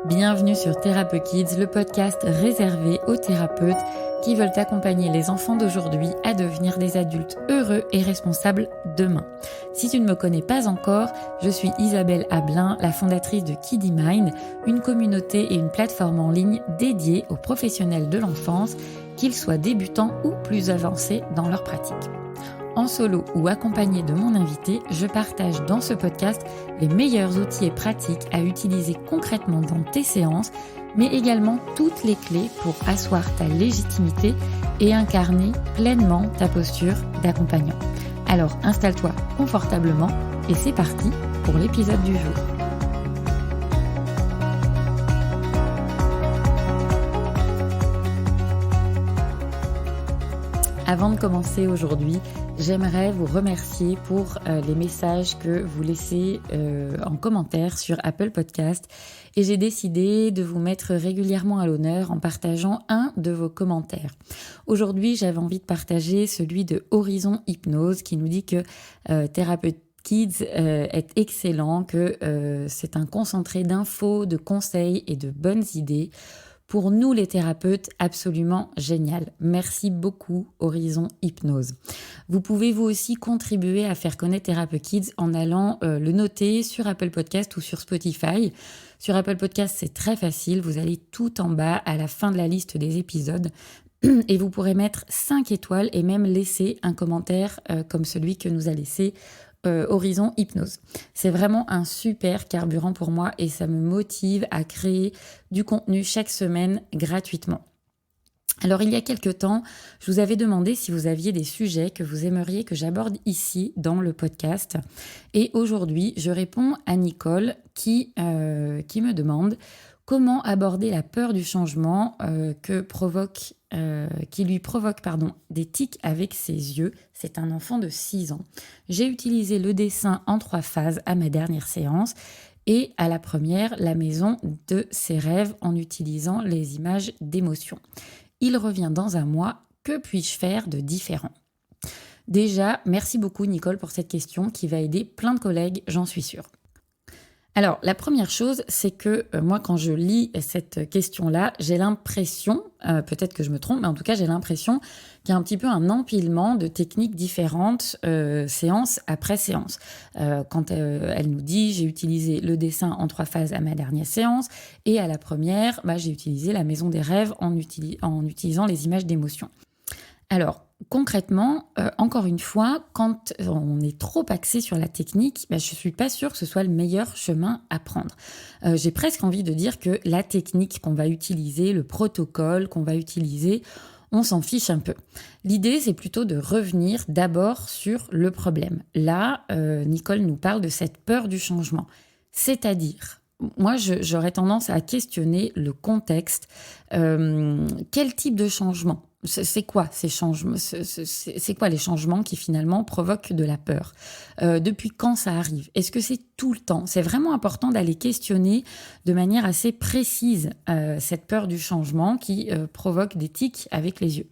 Bienvenue sur Thérapeute Kids, le podcast réservé aux thérapeutes qui veulent accompagner les enfants d'aujourd'hui à devenir des adultes heureux et responsables demain. Si tu ne me connais pas encore, je suis Isabelle Ablin, la fondatrice de Kiddy Mind, une communauté et une plateforme en ligne dédiée aux professionnels de l'enfance, qu'ils soient débutants ou plus avancés dans leur pratique. En solo ou accompagné de mon invité, je partage dans ce podcast les meilleurs outils et pratiques à utiliser concrètement dans tes séances, mais également toutes les clés pour asseoir ta légitimité et incarner pleinement ta posture d'accompagnant. Alors installe-toi confortablement et c'est parti pour l'épisode du jour. Avant de commencer aujourd'hui, j'aimerais vous remercier pour les messages que vous laissez en commentaire sur Apple Podcast et j'ai décidé de vous mettre régulièrement à l'honneur en partageant un de vos commentaires. Aujourd'hui, j'avais envie de partager celui de Horizon Hypnose qui nous dit que Thérapeute Kids est excellent, que c'est un concentré d'infos, de conseils et de bonnes idées. Pour nous les thérapeutes, absolument génial. Merci beaucoup Horizon Hypnose. Vous pouvez vous aussi contribuer à faire connaître Thérapeute Kids en allant le noter sur Apple Podcast ou sur Spotify. Sur Apple Podcast, c'est très facile. Vous allez tout en bas à la fin de la liste des épisodes et vous pourrez mettre 5 étoiles et même laisser un commentaire comme celui que nous a laissé Horizon Hypnose. C'est vraiment un super carburant pour moi et ça me motive à créer du contenu chaque semaine gratuitement. Alors il y a quelques temps, je vous avais demandé si vous aviez des sujets que vous aimeriez que j'aborde ici dans le podcast. Et aujourd'hui, je réponds à Nicole qui me demande comment aborder la peur du changement qui lui provoque des tics avec ses yeux. C'est un enfant de 6 ans. J'ai utilisé le dessin en 3 phases à ma dernière séance et à la première, la maison de ses rêves en utilisant les images d'émotion. Il revient dans un mois. Que puis-je faire de différent ? Déjà, merci beaucoup Nicole pour cette question qui va aider plein de collègues, j'en suis sûre. Alors, la première chose, c'est que moi, quand je lis cette question-là, j'ai l'impression, peut-être que je me trompe, mais en tout cas, j'ai l'impression qu'il y a un petit peu un empilement de techniques différentes, séance après séance. Quand elle nous dit « j'ai utilisé le dessin en 3 phases à ma dernière séance » et à la première, j'ai utilisé la maison des rêves en utilisant les images d'émotion. Alors, concrètement, encore une fois, quand on est trop axé sur la technique, je ne suis pas sûre que ce soit le meilleur chemin à prendre. J'ai presque envie de dire que la technique qu'on va utiliser, le protocole qu'on va utiliser, on s'en fiche un peu. L'idée, c'est plutôt de revenir d'abord sur le problème. Là, Nicole nous parle de cette peur du changement. C'est-à-dire, moi, j'aurais tendance à questionner le contexte. Quel type de changement ? C'est quoi ces changements ? C'est quoi les changements qui finalement provoquent de la peur ? Depuis quand ça arrive ? Est-ce que c'est tout le temps ? C'est vraiment important d'aller questionner de manière assez précise cette peur du changement qui provoque des tics avec les yeux.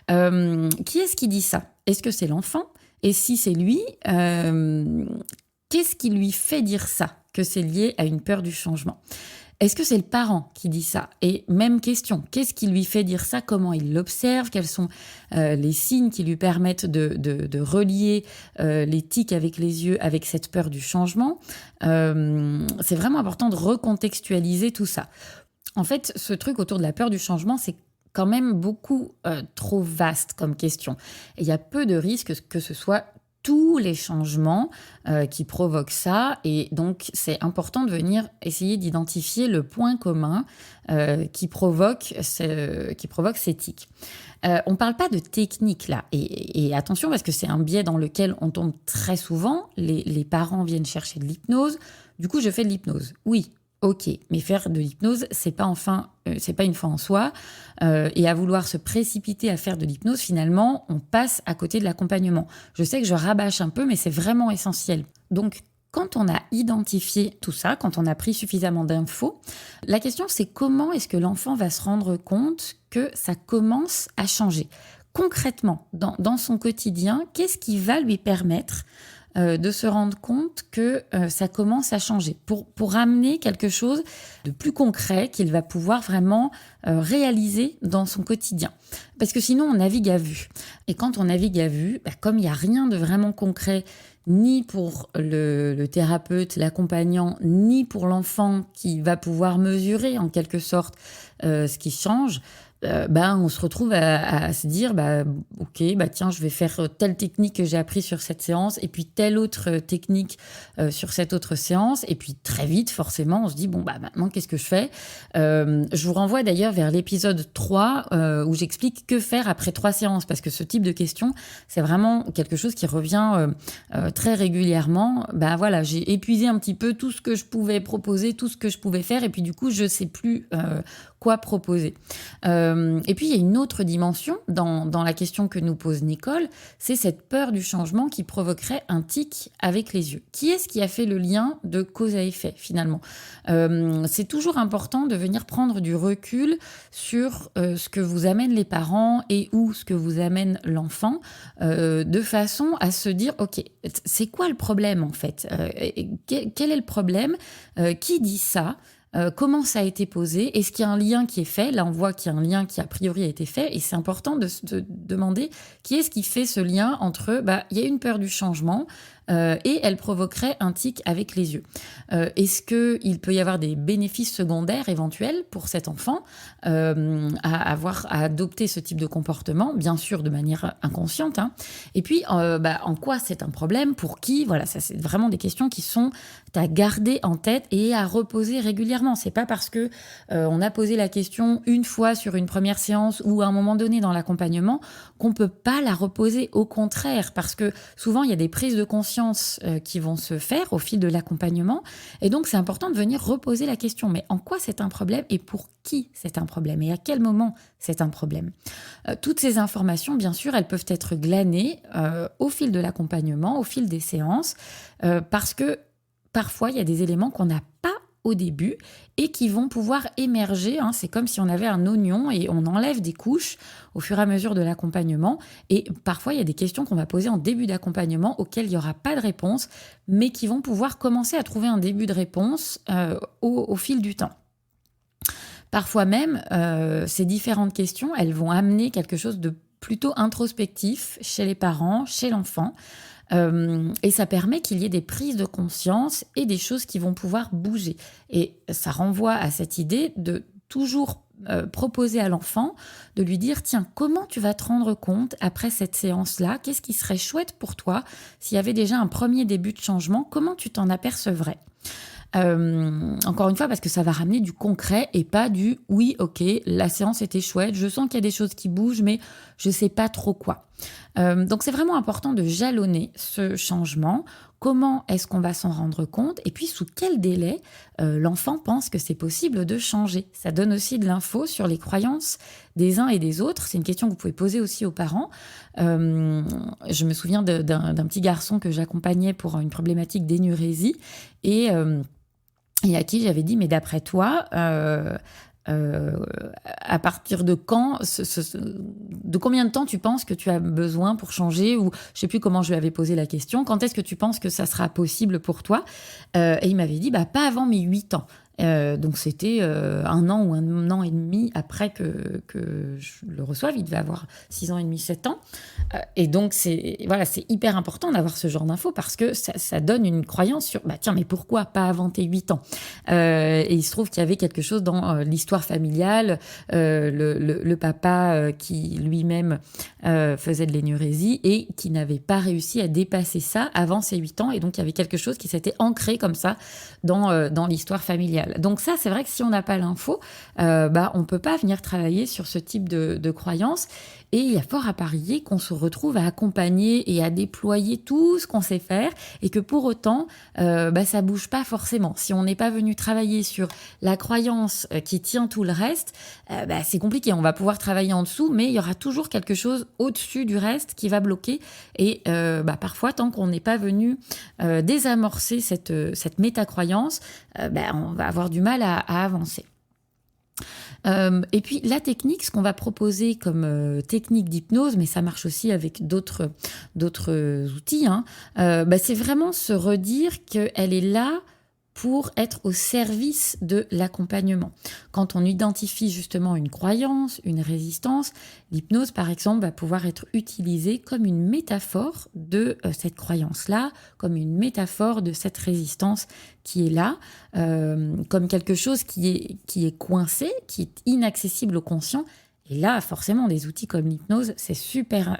Qui est-ce qui dit ça ? Est-ce que c'est l'enfant ? Et si c'est lui, qu'est-ce qui lui fait dire ça ? Que c'est lié à une peur du changement ? Est-ce que c'est le parent qui dit ça ? Et même question, qu'est-ce qui lui fait dire ça ? Comment il l'observe ? Quels sont les signes qui lui permettent de relier les tics avec les yeux avec cette peur du changement ? C'est vraiment important de recontextualiser tout ça. En fait, ce truc autour de la peur du changement, c'est quand même beaucoup trop vaste comme question. Et il y a peu de risques que ce soit tous les changements qui provoquent ça. Et donc, c'est important de venir essayer d'identifier le point commun qui provoque ces tics. On ne parle pas de technique là. Et attention, parce que c'est un biais dans lequel on tombe très souvent. Les parents viennent chercher de l'hypnose. Du coup, je fais de l'hypnose. Oui. Ok, mais faire de l'hypnose, c'est pas une fin en soi. Et à vouloir se précipiter à faire de l'hypnose, finalement, on passe à côté de l'accompagnement. Je sais que je rabâche un peu, mais c'est vraiment essentiel. Donc, quand on a identifié tout ça, quand on a pris suffisamment d'infos, la question c'est comment est-ce que l'enfant va se rendre compte que ça commence à changer ? Concrètement, dans son quotidien, qu'est-ce qui va lui permettre de se rendre compte que ça commence à changer, pour amener quelque chose de plus concret qu'il va pouvoir vraiment réaliser dans son quotidien. Parce que sinon, on navigue à vue. Et quand on navigue à vue, comme il n'y a rien de vraiment concret, ni pour le thérapeute, l'accompagnant, ni pour l'enfant qui va pouvoir mesurer en quelque sorte ce qui change, on se retrouve à se dire ok, tiens, je vais faire telle technique que j'ai appris sur cette séance et puis telle autre technique sur cette autre séance, et puis très vite forcément on se dit maintenant qu'est-ce que je fais. Je vous renvoie d'ailleurs vers l'épisode 3 où j'explique que faire après 3 séances, parce que ce type de question c'est vraiment quelque chose qui revient très régulièrement. J'ai épuisé un petit peu tout ce que je pouvais proposer, tout ce que je pouvais faire, et puis du coup je sais plus quoi proposer. Et puis il y a une autre dimension dans la question que nous pose Nicole, c'est cette peur du changement qui provoquerait un tic avec les yeux. Qui est-ce qui a fait le lien de cause à effet finalement? C'est toujours important de venir prendre du recul sur ce que vous amènent les parents et ou ce que vous amène l'enfant, de façon à se dire ok, c'est quoi le problème en fait? Quel est le problème? Qui dit ça? Comment ça a été posé? Est-ce qu'il y a un lien qui est fait? Là, on voit qu'il y a un lien qui, a priori, a été fait. Et c'est important de demander qui est-ce qui fait ce lien entre il y a une peur du changement et elle provoquerait un tic avec les yeux. Est-ce qu'il peut y avoir des bénéfices secondaires éventuels pour cet enfant à adopter ce type de comportement? Bien sûr, de manière inconsciente. Et puis, en quoi c'est un problème? Pour qui? Voilà, ça, c'est vraiment des questions qui sont à garder en tête et à reposer régulièrement. C'est pas parce que on a posé la question une fois sur une première séance ou à un moment donné dans l'accompagnement qu'on peut pas la reposer. Au contraire, parce que souvent il y a des prises de conscience qui vont se faire au fil de l'accompagnement, et donc c'est important de venir reposer la question. Mais en quoi c'est un problème et pour qui c'est un problème et à quel moment c'est un problème? Toutes ces informations, bien sûr, elles peuvent être glanées au fil de l'accompagnement, au fil des séances, parce que parfois, il y a des éléments qu'on n'a pas au début et qui vont pouvoir émerger. C'est comme si on avait un oignon et on enlève des couches au fur et à mesure de l'accompagnement. Et parfois, il y a des questions qu'on va poser en début d'accompagnement auxquelles il n'y aura pas de réponse, mais qui vont pouvoir commencer à trouver un début de réponse au fil du temps. Parfois même, ces différentes questions, elles vont amener quelque chose de plutôt introspectif chez les parents, chez l'enfant. Et ça permet qu'il y ait des prises de conscience et des choses qui vont pouvoir bouger. Et ça renvoie à cette idée de toujours proposer à l'enfant, de lui dire tiens, comment tu vas te rendre compte après cette séance-là? Qu'est-ce qui serait chouette pour toi? S'il y avait déjà un premier début de changement, comment tu t'en apercevrais? Encore une fois, parce que ça va ramener du concret et pas du oui, ok, la séance était chouette, je sens qu'il y a des choses qui bougent, mais je sais pas trop quoi. Donc c'est vraiment important de jalonner ce changement. Comment est-ce qu'on va s'en rendre compte? Et puis sous quel délai l'enfant pense que c'est possible de changer? Ça donne aussi de l'info sur les croyances des uns et des autres. C'est une question que vous pouvez poser aussi aux parents. Je me souviens d'un petit garçon que j'accompagnais pour une problématique d'énurésie et à qui j'avais dit, mais d'après toi, à partir de quand, de combien de temps tu penses que tu as besoin pour changer? Ou je sais plus comment je lui avais posé la question. Quand est-ce que tu penses que ça sera possible pour toi? Et il m'avait dit, pas avant mes 8 ans. Donc c'était 1 an ou 1 an et demi après que je le reçoive. Il devait avoir 6 ans et demi, 7 ans. Et donc c'est hyper important d'avoir ce genre d'infos parce que ça donne une croyance sur tiens, mais pourquoi pas avant tes 8 ans? Et il se trouve qu'il y avait quelque chose dans l'histoire familiale, le papa qui lui-même faisait de l'énurésie et qui n'avait pas réussi à dépasser ça avant ses 8 ans. Et donc il y avait quelque chose qui s'était ancré comme ça dans l'histoire familiale. Donc ça, c'est vrai que si on n'a pas l'info, on ne peut pas venir travailler sur ce type de croyances. Et il y a fort à parier qu'on se retrouve à accompagner et à déployer tout ce qu'on sait faire et que pour autant, ça bouge pas forcément. Si on n'est pas venu travailler sur la croyance qui tient tout le reste, c'est compliqué. On va pouvoir travailler en dessous, mais il y aura toujours quelque chose au-dessus du reste qui va bloquer. Et parfois, tant qu'on n'est pas venu désamorcer cette métacroyance, on va avoir du mal à avancer. Et puis la technique, ce qu'on va proposer comme technique d'hypnose, mais ça marche aussi avec d'autres outils, hein, c'est vraiment se redire qu'elle est là pour être au service de l'accompagnement. Quand on identifie justement une croyance, une résistance, l'hypnose, par exemple, va pouvoir être utilisée comme une métaphore de cette croyance-là, comme une métaphore de cette résistance qui est là, comme quelque chose qui est coincé, qui est inaccessible au conscient. Et là, forcément, des outils comme l'hypnose, c'est super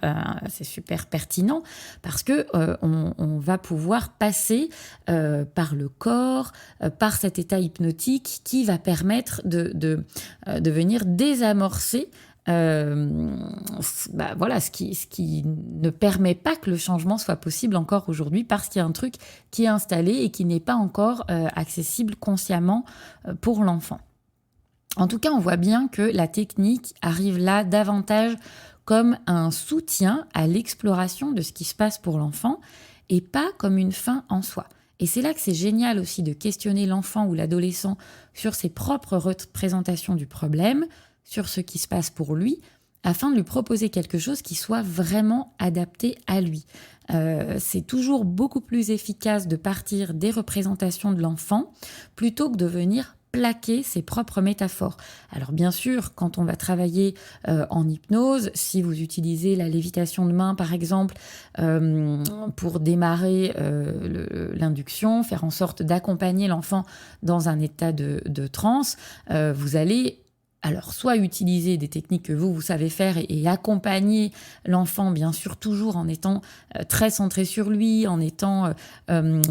pertinent parce que on va pouvoir passer par le corps, par cet état hypnotique qui va permettre de venir désamorcer ce qui ne permet pas que le changement soit possible encore aujourd'hui parce qu'il y a un truc qui est installé et qui n'est pas encore accessible consciemment pour l'enfant. En tout cas, on voit bien que la technique arrive là davantage comme un soutien à l'exploration de ce qui se passe pour l'enfant et pas comme une fin en soi. Et c'est là que c'est génial aussi de questionner l'enfant ou l'adolescent sur ses propres représentations du problème, sur ce qui se passe pour lui, afin de lui proposer quelque chose qui soit vraiment adapté à lui. C'est toujours beaucoup plus efficace de partir des représentations de l'enfant plutôt que de venir plaquer ses propres métaphores. Alors bien sûr, quand on va travailler en hypnose, si vous utilisez la lévitation de main par exemple pour démarrer l'induction, faire en sorte d'accompagner l'enfant dans un état de transe, vous allez alors, soit utiliser des techniques que vous savez faire et accompagner l'enfant, bien sûr, toujours en étant très centré sur lui, en étant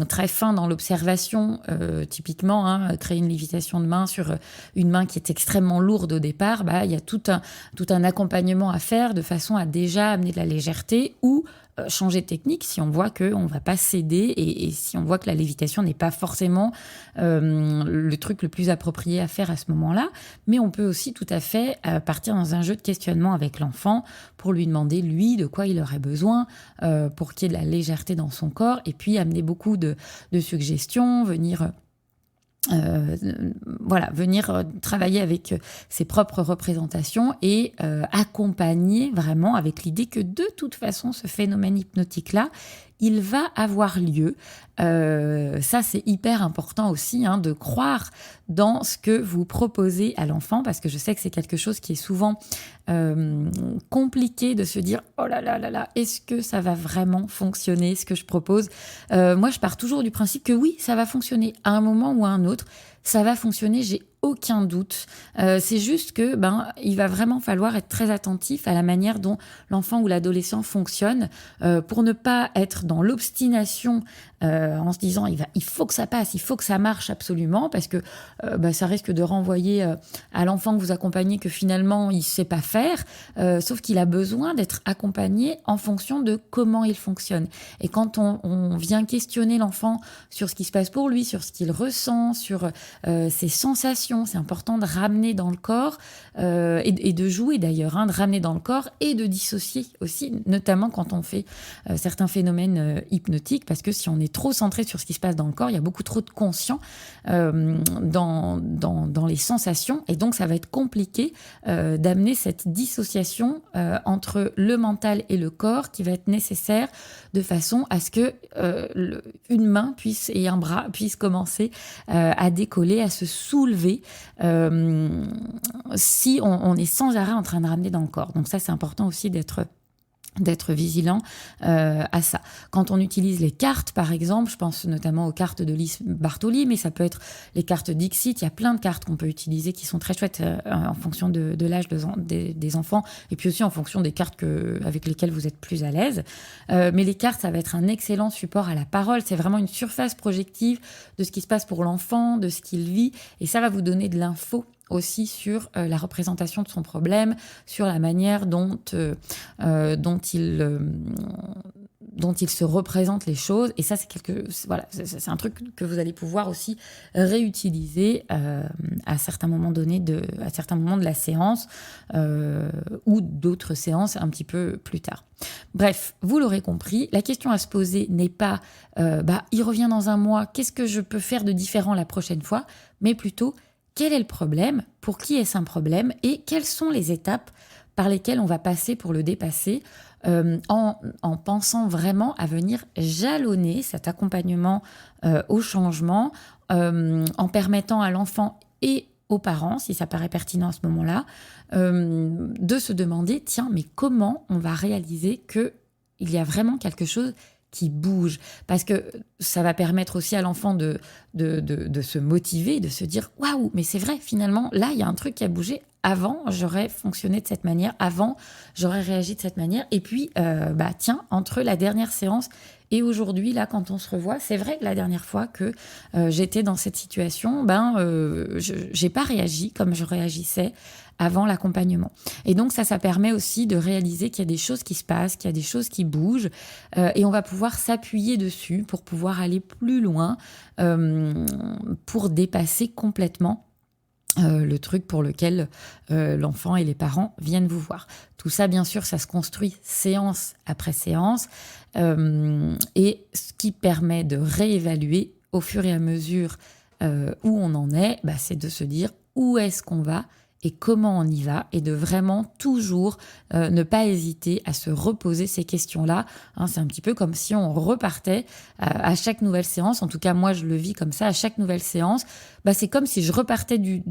très fin dans l'observation. Typiquement, hein, créer une lévitation de main sur une main qui est extrêmement lourde au départ, il y a tout un accompagnement à faire de façon à déjà amener de la légèreté ou changer de technique si on voit qu'on ne va pas céder et si on voit que la lévitation n'est pas forcément le truc le plus approprié à faire à ce moment-là. Mais on peut aussi tout à fait partir dans un jeu de questionnement avec l'enfant pour lui demander, lui, de quoi il aurait besoin pour qu'il y ait de la légèreté dans son corps et puis amener beaucoup de suggestions, venir travailler avec ses propres représentations et accompagner vraiment avec l'idée que de toute façon, ce phénomène hypnotique-là, il va avoir lieu. Ça, c'est hyper important aussi de croire dans ce que vous proposez à l'enfant, parce que je sais que c'est quelque chose qui est souvent compliqué de se dire « Oh là là là là, est-ce que ça va vraiment fonctionner, ce que je propose ?» Moi, je pars toujours du principe que oui, ça va fonctionner à un moment ou à un autre. Ça va fonctionner, j'ai aucun doute. C'est juste que il va vraiment falloir être très attentif à la manière dont l'enfant ou l'adolescent fonctionne pour ne pas être dans l'obstination en se disant il faut que ça passe, il faut que ça marche absolument parce que ça risque de renvoyer à l'enfant que vous accompagnez que finalement il ne sait pas faire, sauf qu'il a besoin d'être accompagné en fonction de comment il fonctionne. Et quand on vient questionner l'enfant sur ce qui se passe pour lui, sur ce qu'il ressent, sur ses sensations, c'est important de ramener dans le corps et de jouer d'ailleurs, de ramener dans le corps et de dissocier aussi, notamment quand on fait certains phénomènes hypnotiques, parce que si on est trop centré sur ce qui se passe dans le corps, il y a beaucoup trop de conscient dans les sensations, et donc ça va être compliqué d'amener cette dissociation entre le mental et le corps qui va être nécessaire de façon à ce que une main et un bras puissent commencer à décoller, à se soulever si on est sans arrêt en train de ramener dans le corps. Donc ça, c'est important aussi d'être vigilant à ça. Quand on utilise les cartes, par exemple, je pense notamment aux cartes de Lise Bartoli, mais ça peut être les cartes Dixit. Il y a plein de cartes qu'on peut utiliser qui sont très chouettes en fonction de l'âge des enfants et puis aussi en fonction des cartes avec lesquelles vous êtes plus à l'aise. Mais les cartes, ça va être un excellent support à la parole. C'est vraiment une surface projective de ce qui se passe pour l'enfant, de ce qu'il vit, et ça va vous donner de l'info aussi sur la représentation de son problème, sur la manière dont il se représente les choses. Et ça, c'est un truc que vous allez pouvoir aussi réutiliser à certains moments donnés, à certains moments de la séance ou d'autres séances un petit peu plus tard. Bref, vous l'aurez compris, la question à se poser n'est pas il revient dans un mois, qu'est-ce que je peux faire de différent la prochaine fois, mais plutôt quel est le problème, pour qui est-ce un problème et quelles sont les étapes par lesquelles on va passer pour le dépasser, en pensant vraiment à venir jalonner cet accompagnement au changement, en permettant à l'enfant et aux parents, si ça paraît pertinent à ce moment-là, de se demander, tiens, mais comment on va réaliser qu'il y a vraiment quelque chose qui bouge? Parce que ça va permettre aussi à l'enfant de se motiver, de se dire, waouh, mais c'est vrai, finalement, là, il y a un truc qui a bougé. Avant, j'aurais fonctionné de cette manière. Avant, j'aurais réagi de cette manière. Et puis, tiens, entre la dernière séance et aujourd'hui, là, quand on se revoit, c'est vrai que la dernière fois que j'étais dans cette situation, j'ai pas réagi comme je réagissais avant l'accompagnement. Et donc, ça permet aussi de réaliser qu'il y a des choses qui se passent, qu'il y a des choses qui bougent, et on va pouvoir s'appuyer dessus pour pouvoir aller plus loin, pour dépasser complètement le truc pour lequel l'enfant et les parents viennent vous voir. Tout ça, bien sûr, ça se construit séance après séance, et ce qui permet de réévaluer au fur et à mesure où on en est, c'est de se dire où est-ce qu'on va et comment on y va, et de vraiment toujours ne pas hésiter à se reposer ces questions-là. C'est un petit peu comme si on repartait à chaque nouvelle séance. En tout cas, moi, je le vis comme ça. À chaque nouvelle séance, c'est comme si je repartais du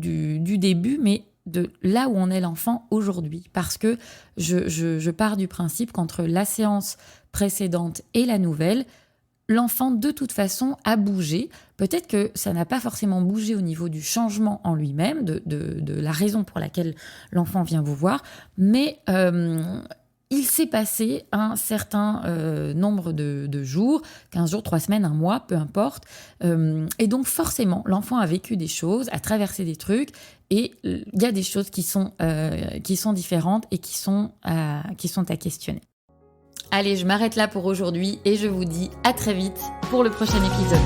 début, mais de là où on est l'enfant aujourd'hui. Parce que je pars du principe qu'entre la séance précédente et la nouvelle, l'enfant, de toute façon, a bougé. Peut-être que ça n'a pas forcément bougé au niveau du changement en lui-même, de la raison pour laquelle l'enfant vient vous voir, mais il s'est passé un certain nombre de jours, 15 jours, 3 semaines, un mois, peu importe. Et donc, forcément, l'enfant a vécu des choses, a traversé des trucs, et il y a des choses qui sont différentes et qui sont à questionner. Allez, je m'arrête là pour aujourd'hui et je vous dis à très vite pour le prochain épisode.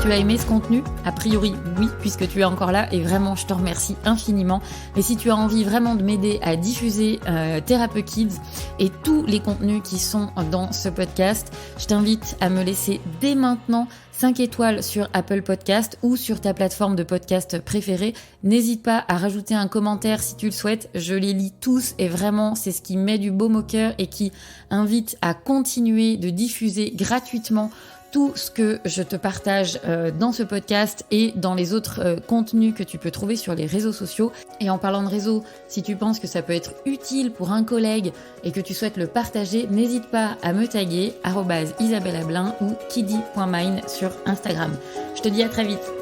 Tu as aimé ce contenu ? A priori, oui, puisque tu es encore là et vraiment, je te remercie infiniment. Mais si tu as envie vraiment de m'aider à diffuser Thérapeute Kids et tous les contenus qui sont dans ce podcast, je t'invite à me laisser dès maintenant 5 étoiles sur Apple Podcast ou sur ta plateforme de podcast préférée. N'hésite pas à rajouter un commentaire si tu le souhaites. Je les lis tous et vraiment, c'est ce qui met du baume au cœur et qui invite à continuer de diffuser gratuitement tout ce que je te partage dans ce podcast et dans les autres contenus que tu peux trouver sur les réseaux sociaux. Et en parlant de réseaux, si tu penses que ça peut être utile pour un collègue et que tu souhaites le partager, n'hésite pas à me taguer @IsabelleAblin ou kiddy.mine sur Instagram. Je te dis à très vite.